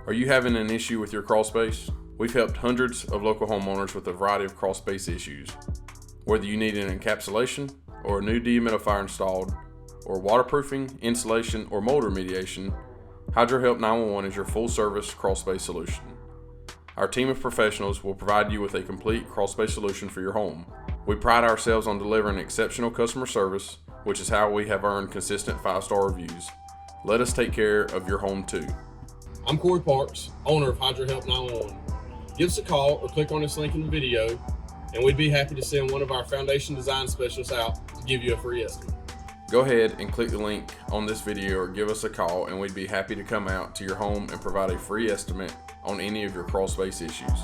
Are you having an issue with your crawl space? We've helped hundreds of local homeowners with a variety of crawl space issues. Whether you need an encapsulation or a new dehumidifier installed, or waterproofing, insulation, or mold remediation, HydroHelp 911 is your full-service crawl space solution. Our team of professionals will provide you with a complete crawl space solution for your home. We pride ourselves on delivering exceptional customer service, which is how we have earned consistent 5-star reviews. Let us take care of your home too. I'm Corey Parks, owner of HydroHelp 911. Give us a call or click on this link in the video, and we'd be happy to send one of our foundation design specialists out to give you a free estimate. Go ahead and click the link on this video or give us a call, and we'd be happy to come out to your home and provide a free estimate on any of your crawl space issues.